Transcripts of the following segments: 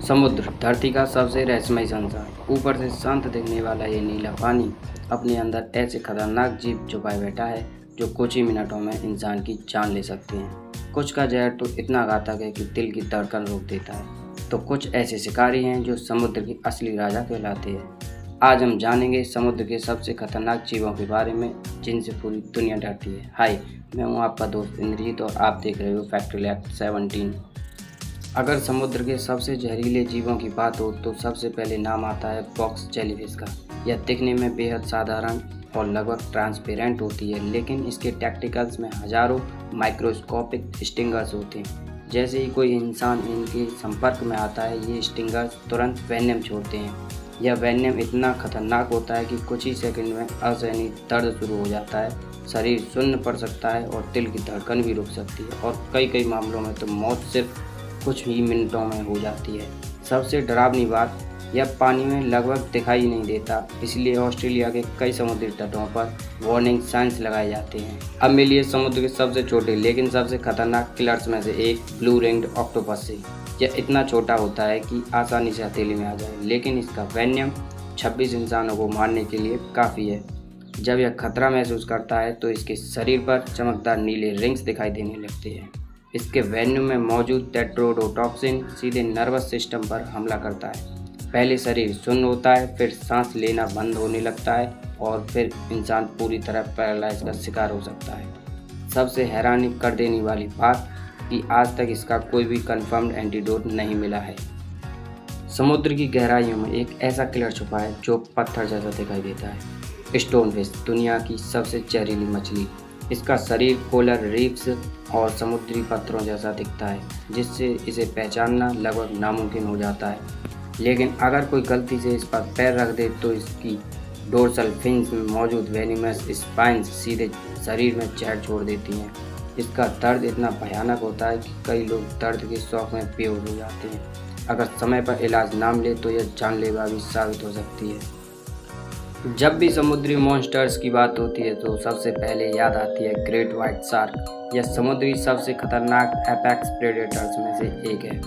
समुद्र धरती का सबसे रहस्यमय संसार। ऊपर से शांत दिखने वाला ये नीला पानी अपने अंदर ऐसे खतरनाक जीव छुपाए बैठा है जो कुछ ही मिनटों में इंसान की जान ले सकते हैं। कुछ का जहर तो इतना घातक है कि दिल की धड़कन रोक देता है, तो कुछ ऐसे शिकारी हैं जो समुद्र की असली राजा कहलाते हैं। आज हम जानेंगे समुद्र के सबसे खतरनाक जीवों के बारे में जिनसे पूरी दुनिया डरती है। हाय, मैं हूँ आपका दोस्त इंद्रजीत और आप देख रहे हो फैक्टलैब 17। अगर समुद्र के सबसे जहरीले जीवों की बात हो तो सबसे पहले नाम आता है बॉक्स जेलीफिश का। यह दिखने में बेहद साधारण और लगभग ट्रांसपेरेंट होती है, लेकिन इसके टेक्टिकल्स में हजारों माइक्रोस्कोपिक स्टिंगर्स होते हैं। जैसे ही कोई इंसान इनके संपर्क में आता है, ये स्टिंगर्स तुरंत वेनम छोड़ते हैं। यह वेनम इतना खतरनाक होता है कि कुछ ही सेकंड में असहनीय दर्द शुरू हो जाता है, शरीर सुन्न पड़ सकता है और दिल की धड़कन भी रुक सकती है, और कई मामलों में तो मौत सिर्फ कुछ ही मिनटों में हो जाती है। सबसे डरावनी बात, यह पानी में लगभग दिखाई नहीं देता, इसलिए ऑस्ट्रेलिया के कई समुद्री तटों पर वार्निंग साइंस लगाए जाते हैं। अब मिलिए समुद्र के सबसे छोटे लेकिन सबसे खतरनाक किलर्स में से एक ब्लू रिंग्ड ऑक्टोपस से। यह इतना छोटा होता है कि आसानी से हथेली में आ जाए, लेकिन इसका वेनम 26 इंसानों को मारने के लिए काफ़ी है। जब यह खतरा महसूस करता है तो इसके शरीर पर चमकदार नीले रिंग्स दिखाई देने लगते हैं। इसके वेन्यू में मौजूद टेट्रोडोटॉक्सिन सीधे नर्वस सिस्टम पर हमला करता है। पहले शरीर सुन्न होता है, फिर सांस लेना बंद होने लगता है और फिर इंसान पूरी तरह पैरालाइज का शिकार हो सकता है। सबसे हैरानी कर देने वाली बात कि आज तक इसका कोई भी कंफर्म्ड एंटीडोट नहीं मिला है। समुद्र की गहराइयों में एक ऐसा किलर छुपा है जो पत्थर जैसा दिखाई देता है। स्टोनफिश, दुनिया की सबसे जहरीली मछली। इसका शरीर कोरल रीफ्स और समुद्री पत्थरों जैसा दिखता है, जिससे इसे पहचानना लगभग नामुमकिन हो जाता है। लेकिन अगर कोई गलती से इस पर पैर रख दे तो इसकी डोर्सल फिन्स में मौजूद वेनिमस स्पाइन्स सीधे शरीर में जहर छोड़ देती हैं। इसका दर्द इतना भयानक होता है कि कई लोग दर्द के शौक में बेहोश हो जाते हैं। अगर समय पर इलाज ना मिले तो यह जानलेवा भी साबित हो सकती है। जब भी समुद्री मॉन्स्टर्स की बात होती है तो सबसे पहले याद आती है ग्रेट व्हाइट शार्क। यह समुद्री सबसे खतरनाक एपेक्स प्रेडेटर्स में से एक है।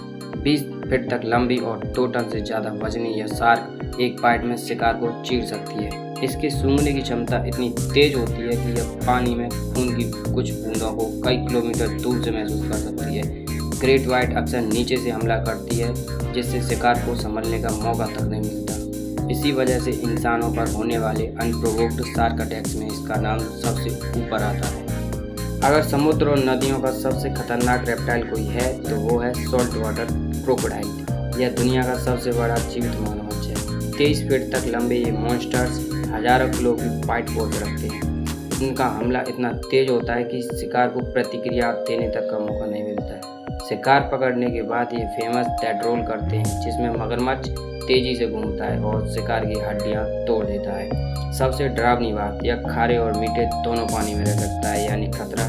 20 फीट तक लंबी और 2 टन से ज़्यादा वजनी यह शार्क एक बाइट में शिकार को चीर सकती है। इसके सूंघने की क्षमता इतनी तेज होती है कि यह पानी में खून की कुछ बूंदों को कई किलोमीटर दूर से महसूस कर सकती है। ग्रेट व्हाइट अक्सर नीचे से हमला करती है, जिससे शिकार को संभलने का मौका तक नहीं मिलता। इसी वजह से इंसानों पर होने वाले अनप्रोवोक्ड शार्क अटैक्स में इसका नाम सबसे ऊपर आता है। अगर समुद्र और नदियों का सबसे खतरनाक रेप्टाइल कोई है तो वो है सॉल्ट वाटर क्रोकोडाइल। यह दुनिया का सबसे बड़ा जीवित मगरमच्छ है। 23 फीट तक लंबे ये मॉन्स्टर्स हजारों किलो की फाइट फोर्स रखते हैं। इनका हमला इतना तेज होता है कि शिकार को प्रतिक्रिया देने तक का मौका नहीं मिलता है। शिकार पकड़ने के बाद ये फेमस डेड रोल करते हैं, जिसमें मगरमच्छ तेजी से घूमता है और शिकार की हड्डियां तोड़ देता है। सबसे डरावनी बात, यह खारे और मीठे दोनों पानी में रह सकता है, यानी खतरा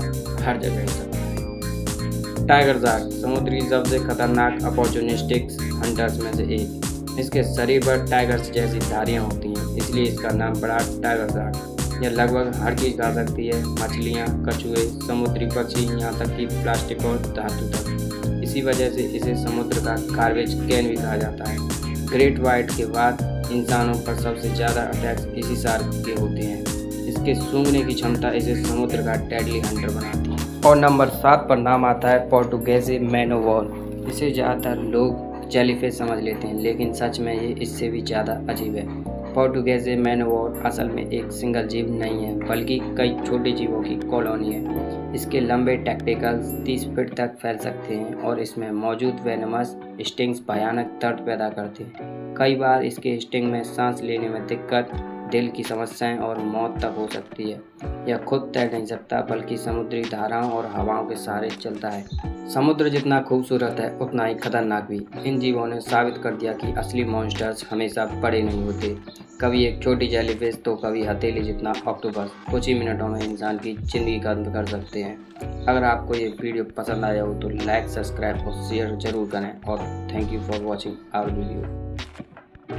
हर जगह हो सकता है। टाइगर शार्क समुद्री सबसे खतरनाक अपॉर्चुनिस्टिक हंटर्स में से एक। इसके शरीर पर टाइगर्स जैसी धारियां होती हैं, इसलिए इसका नाम पड़ा टाइगर शार्क। यह लगभग हर चीज़ खा सकती है, मछलियाँ, कछुए, समुद्री पक्षी, यहाँ तक कि प्लास्टिक और धातु तक। इसी वजह से इसे समुद्र का गार्बेज कैन भी कहा जाता है। ग्रेट व्हाइट के बाद इंसानों पर सबसे ज़्यादा अटैक्स इसी शार्क के होते हैं। इसके सूंघने की क्षमता इसे समुद्र का डेडली हंटर बनाती है। और नंबर 7 पर नाम आता है पोर्टुगेज मैनोवॉल। इसे ज़्यादातर लोग जेलीफिश समझ लेते हैं, लेकिन सच में ये इससे भी ज़्यादा अजीब है। पोर्टुगेज मैनोवॉल असल में एक सिंगल जीव नहीं है, बल्कि कई छोटे जीवों की कॉलोनी है। इसके लंबे टेक्टिकल्स 30 फीट तक फैल सकते हैं और इसमें मौजूद वेनमस स्टिंग्स भयानक दर्द पैदा करते हैं। कई बार इसके स्टिंग में सांस लेने में दिक्कत, दिल की समस्याएं और मौत तक हो सकती है। यह खुद तैर नहीं सकता, बल्कि समुद्री धाराओं और हवाओं के सहारे चलता है। समुद्र जितना खूबसूरत है उतना ही खतरनाक भी। इन जीवों ने साबित कर दिया कि असली मॉन्स्टर्स हमेशा बड़े नहीं होते। कभी एक छोटी जेलीफिश तो कभी हथेली जितना ऑक्टोपस कुछ ही मिनटों में इंसान की जिंदगी खत्म कर सकते हैं। अगर आपको ये वीडियो पसंद आया हो तो लाइक, सब्सक्राइब और शेयर जरूर करें, और thank you for watching our video.